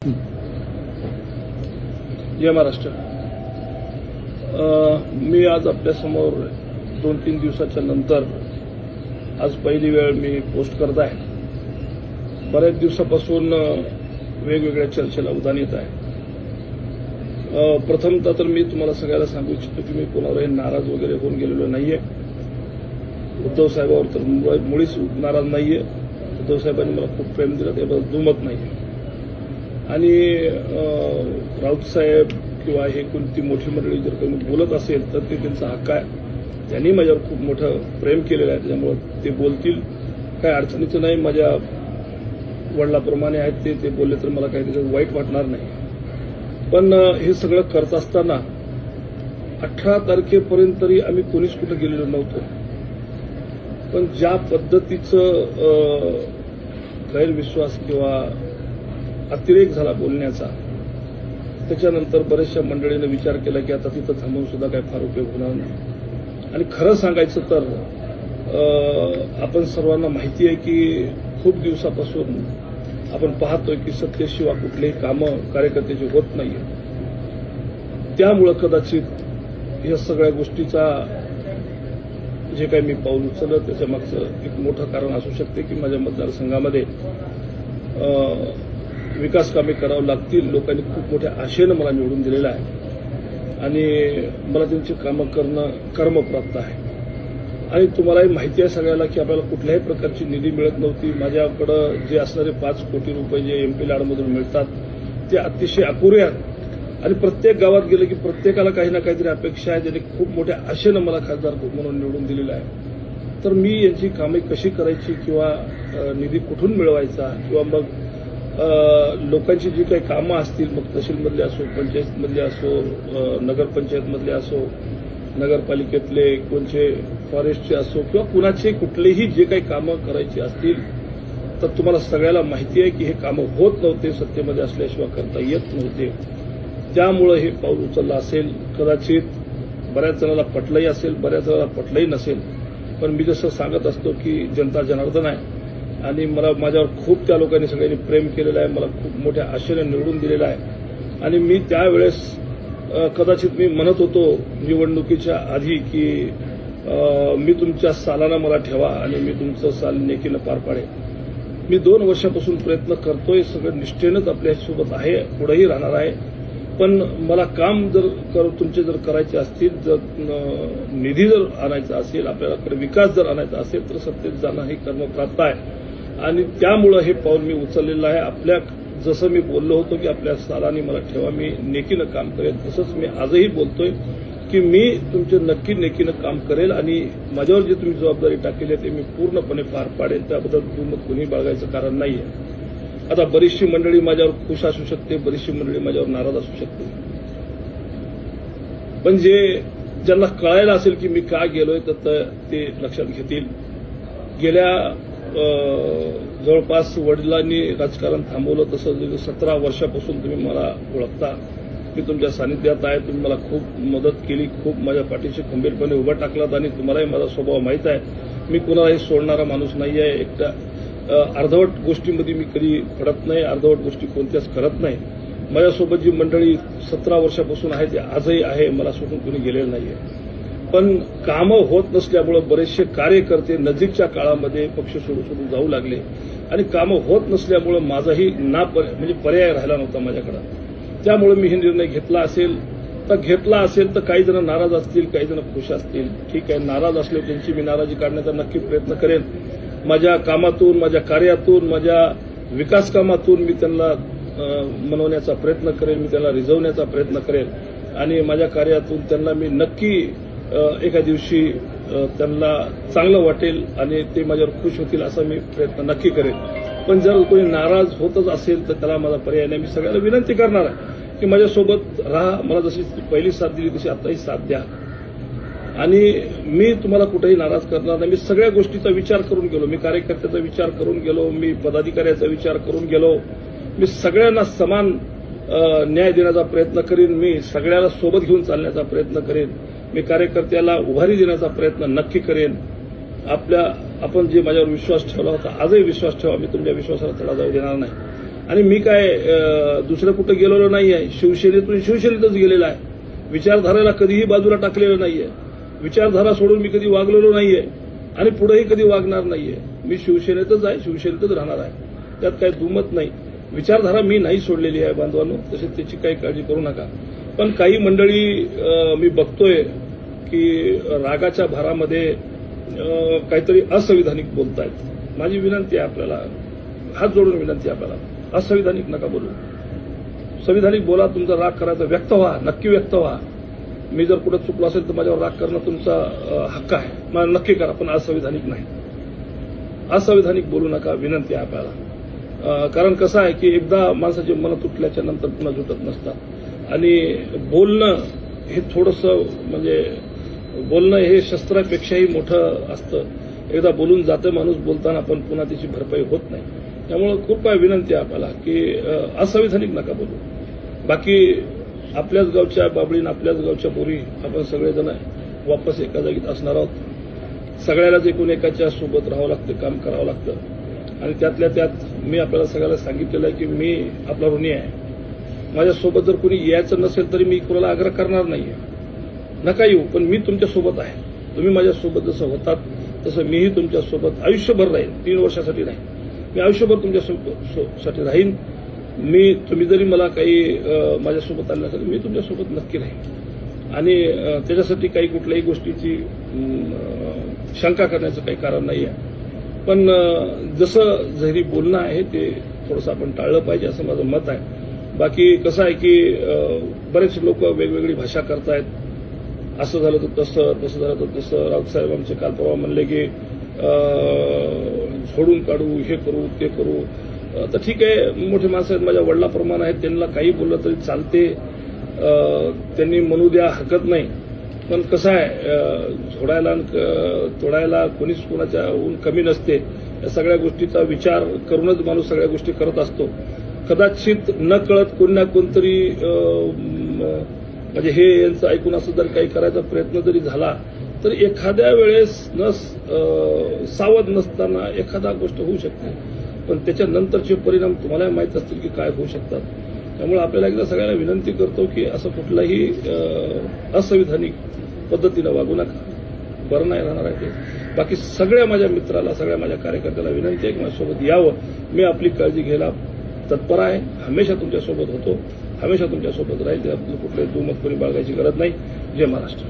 जय महाराष्ट्र. मी आज आपल्यासमोर 2-3 दिवसाच्या नंतर आज पहिली वेळ मी पोस्ट करत आहे. बऱ्याच दिवसापासून वेगवेगळ्या चर्चेला उधाण येत आहे. प्रथमतः तर मी तुम्हाला सगळ्याला सांगू इच्छितो की मी कोणावरही नाराज वगैरे होऊन गेलेलो नाहीये. उद्धव साहेबांवर तर मुळीच नाराज नाहीये. उद्धव साहेबांनी मला खूप प्रेम दिलं, त्याबद्दल दुमत नाहीये. आणि राऊत साहेब किंवा हे कोणती मोठी मंडळी जर कोणी बोलत असेल तर ते त्यांचा हक्क आहे. त्यांनी माझ्यावर खूप मोठं प्रेम केलेलं आहे, त्याच्यामुळे ते बोलतील. काय अडचणीचं नाही. माझ्या वडिलाप्रमाणे आहेत ते बोलले तर मला काही त्याच्यात वाईट वाटणार नाही. पण हे सगळं करत असताना 18 तारखेपर्यंत तरी आम्ही कोणीच कुठं गेलेलो नव्हतो. पण ज्या पद्धतीचं गैरविश्वास किंवा अतिरेक झाला बोलण्याचा, त्याच्यानंतर बऱ्याचशा मंडळीने विचार केला की आता तिथं थांबून सुद्धा काही फार उपयोग होणार नाही. आणि खरं सांगायचं तर आपण सर्वांना माहिती आहे की खूप दिवसापासून आपण पाहतोय की सत्तेशिवाय कुठलेही कामं कार्यकर्त्याची होत नाहीये. त्यामुळं कदाचित या सगळ्या गोष्टीचा जे काही मी पाऊल उचललं त्याच्या मागचं एक मोठं कारण असू शकते की माझ्या मतदारसंघामध्ये विकास कामे करावं लागतील. लोकांनी खूप मोठ्या आशेनं मला निवडून दिलेलं आहे आणि मला त्यांची कामं करणं कर्मप्राप्त आहे. आणि तुम्हालाही माहिती आहे सगळ्याला की आपल्याला कुठल्याही प्रकारची निधी मिळत नव्हती. माझ्याकडं जे असणारे 5 कोटी रुपये जे एमपी लाडमधून मिळतात ते अतिशय अपुरे आहेत. आणि प्रत्येक गावात गेलं की प्रत्येकाला काही ना काहीतरी अपेक्षा आहे. त्यांनी खूप मोठ्या आशेनं मला खासदार म्हणून निवडून दिलेलं आहे. तर मी यांची कामे कशी करायची किंवा निधी कुठून मिळवायचा किंवा मग लोकांची जी काही कामं असतील, मग तहसीलमधले असो, पंचायतमधले असो, नगरपंचायतमधले असो, नगरपालिकेतले कोणचे फॉरेस्टचे असो किंवा कुणाचे कुठलेही जे काही कामं करायची असतील तर तुम्हाला सगळ्याला माहिती आहे की हे कामं होत नव्हते. सत्तेमध्ये असल्याशिवाय करता येत नव्हते. त्यामुळं हे पाऊल उचललं असेल. कदाचित बऱ्याच जणांना पटलंही असेल, बऱ्याच जणांना पटलंही नसेल. पण मी जसं सांगत असतो की जनता जनार्दन आहे आणि मला माझ्यावर खूप त्या लोकांनी सगळ्यांनी प्रेम केलेलं आहे. मला खूप मोठ्या आशेने निवडून दिलेलं आहे. आणि मी त्यावेळेस कदाचित मी म्हणत होतो निवडणुकीच्या आधी की मी तुमच्या सालाना मला ठेवा आणि मी तुमचं साल नेकीनं पार पाडेन. मी 2 वर्षापासून प्रयत्न करतोय. सगळं निष्ठेनंच आपल्यासोबत आहे, पुढेही राहणार आहे. पण मला काम तुमचे जर करायचे असतील, जर निधी जर आणायचा असेल, आपल्याकडे विकास जर आणायचा असेल तर सत्तेत जाणं हे कर्मप्राप्त आहे. आणि त्यामुळं हे पाऊल मी उचललेलं आहे. जसं मी बोललो होतो की आपल्या सालानी मला ठेवा, मी नेकीनं काम करेल, तसंच मी आजही बोलतोय की मी तुमचे नक्की नेकीनं काम करेल आणि माझ्यावर जी तुम्ही जबाबदारी टाकली आहे ते मी पूर्णपणे पार पाडेल. त्याबद्दल तुम्ही कोणी बाळगायचं कारण नाहीये. आता बरीचशी मंडळी माझ्यावर खुश असू शकते, बरीचशी मंडळी माझ्यावर नाराज असू शकते. पण ज्यांना कळायला असेल की मी का गेलोय तर ते लक्षात घेतील. गेल्या जवळपास वडिलांनी राजकारण थांबवलं तसं 17 वर्षापासून तुम्ही मला ओळखता. मी तुमच्या सानिध्यात आहे. तुम्ही मला खूप मदत केली, खूप माझ्या पाठीशी खंबीरपणे उभा टाकलात आणि तुम्हालाही माझा स्वभाव माहीत आहे. मी कुणालाही सोडणारा माणूस नाही आहे. एकटा अर्धवट गोष्टीमध्ये मी कधी पडत नाही, अर्धवट गोष्टी कोणत्याच करत नाही. माझ्यासोबत जी मंडळी 17 वर्षापासून आहे ते आजही आहे. मला सोडून कोणी गेलेलं नाहीये. पण कामं होत नसल्यामुळे बरेचसे कार्यकर्ते नजीकच्या काळामध्ये पक्ष सोडून जाऊ लागले आणि कामं होत नसल्यामुळे माझाही म्हणजे पर्याय राहिला नव्हता माझ्याकडे. त्यामुळे मी हे निर्णय घेतला असेल तर काही जण नाराज असतील, काही जण खुश असतील. ठीक आहे, नाराज असले त्यांची मी नाराजी काढण्याचा नक्की प्रयत्न करेन. माझ्या कामातून, माझ्या कार्यातून, माझ्या विकास कामातून मी त्यांना मनवण्याचा प्रयत्न करेन, मी त्यांना रिझवण्याचा प्रयत्न करेन आणि माझ्या कार्यातून त्यांना मी नक्की एका दिवशी त्यांना चांगलं वाटेल आणि ते माझ्यावर खुश होतील असा मी प्रयत्न नक्की करेन. पण जर कोणी नाराज होतच असेल तर त्याला माझा पर्याय नाही. मी सगळ्यांना विनंती करणार आहे की माझ्यासोबत राहा. मला जशी पहिली साथ दिली तशी आताही साथ द्या आणि मी तुम्हाला कुठेही नाराज करणार नाही. मी सगळ्या गोष्टीचा विचार करून गेलो. मी कार्यकर्त्याचा विचार करून गेलो, मी पदाधिकाऱ्याचा विचार करून गेलो. मी सगळ्यांना समान न्याय देण्याचा प्रयत्न करीन. मी सगळ्याला सोबत घेऊन चालण्याचा प्रयत्न करेन. मी कार्यकर्त्याला उभारी देण्याचा प्रयत्न नक्की करेन. आपण जे माझ्यावर विश्वास ठेवला होता आजही विश्वास ठेवा. मी तुमच्या विश्वासाला तडा जाऊ देणार नाही. आणि मी काय दुसरं कुठं गेलेलो नाही आहे. शिवसेनेतून शिवसेनेतच गेलेला आहे. विचारधारेला कधीही बाजूला टाकलेलं नाहीये. विचारधारा सोडून मी कधी वागलेलो नाहीये आणि पुढेही कधी वागणार नाहीये. मी शिवसेनेतच आहे, शिवसेनेतच राहणार आहे. त्यात काही दुमत नाही. विचारधारा मी नाही सोडलेली आहे बांधवांनो, तसेच त्याची काही काळजी करू नका. पण काही मंडळी मी बघतोय की रागाच्या भारामध्ये काहीतरी असंविधानिक बोलतायत. माझी विनंती आहे आपल्याला, हात जोडून विनंती आहे आपल्याला, असंविधानिक नका बोलू. संविधानिक बोला. तुमचा राग करायचा व्यक्त व्हा, नक्की व्यक्त व्हा. मी जर कुठं चुकलो असेल तर माझ्यावर राग करणं तुमचा हक्क आहे. मला नक्की करा, पण असंविधानिक नाही. असंविधानिक बोलू नका, विनंती आहे आपल्याला. कारण कसं आहे की एकदा माणसाचे मन तुटल्याच्या नंतर पुन्हा जुटत नसतात. आणि बोलणं हे थोडंसं म्हणजे बोलणं हे शस्त्रापेक्षाही मोठं असतं. एकदा बोलून जातं माणूस, बोलताना पण पुन्हा त्याची भरपाई होत नाही. त्यामुळे कृपया विनंती आहे आपल्याला की असंविधानिक नका बोलू. बाकी आपल्याच गावच्या बाबळीन, आपल्याच गावच्या पोरी आपण सगळेजण वापस एका जागीत असणार आहोत. सगळ्यालाच एकूण एकाच्या सोबत राहावं लागतं, काम करावं लागतं. आणि त्यातल्या त्यात मी आपल्याला सगळ्याला सांगितलेलं आहे की मी आपला ऋणी आहे. माझ्यासोबत जर कोणी यायचं नसेल तरी मी कोणाला आग्रह करणार नाहीये. नका येऊ, पण मी तुमच्यासोबत आहे. तुम्ही माझ्यासोबत जसं होतात तसं मीही तुमच्यासोबत आयुष्यभर राहीन. 3 वर्षासाठी नाही, मी आयुष्यभर तुमच्यासाठी राहीन. तुम्ही जरी मला काही माझ्यासोबत आलं नसेल, मी तुमच्यासोबत नक्की राहीन. आणि त्याच्यासाठी काही कुठल्याही गोष्टीची शंका करण्याचं काही कारण नाही आहे. पण जसं जरी बोलणं आहे ते थोडंसं आपण टाळलं पाहिजे असं माझं मत आहे. बाकी कसं आहे की बरेच लोक वेगवेगळी भाषा करतायत. असं झालं तर तसं, तसं झालं तर तसं. राऊतसाहेब आमचे काल परवा म्हणले की झोडून काढू, हे करू, ते करू. तर ठीक आहे, मोठे माणसं आहेत, माझ्या वडिलाप्रमाणे आहेत, त्यांना काही बोललं तरी चालते. त्यांनी म्हणू द्या, हरकत नाही. पण कसं आहे, झोडायला तोडायला कोणीच कोणाच्या कमी नसते. या सगळ्या गोष्टीचा विचार करूनच माणूस सगळ्या गोष्टी करत असतो. कदाचित न कळत कोणी ना कोणतरी म्हणजे हे यांचं ऐकून असं जर काही करायचा प्रयत्न जरी झाला तर एखाद्या वेळेस सावध नसताना एखादा गोष्ट होऊ शकते. पण त्याच्यानंतरचे परिणाम तुम्हाला माहीत असतील की काय होऊ शकतात. त्यामुळे आपल्याला एकदा सगळ्यांना विनंती करतो की असं कुठलाही असंविधानिक पद्धतीनं वागू नका. बरं नाही राहणार आहे ते. बाकी सगळ्या माझ्या मित्राला, सगळ्या माझ्या कार्यकर्त्याला विनंती आहे की माझ्यासोबत यावं. मी आपली काळजी घ्यायला तत्पर आहे. हमेशा तुमच्यासोबत होतो, हमेशा तुमच्यासोबत राहील. त्यात कुठल्याही दुमत कोणी बाळगायची गरज नाही. जय महाराष्ट्र.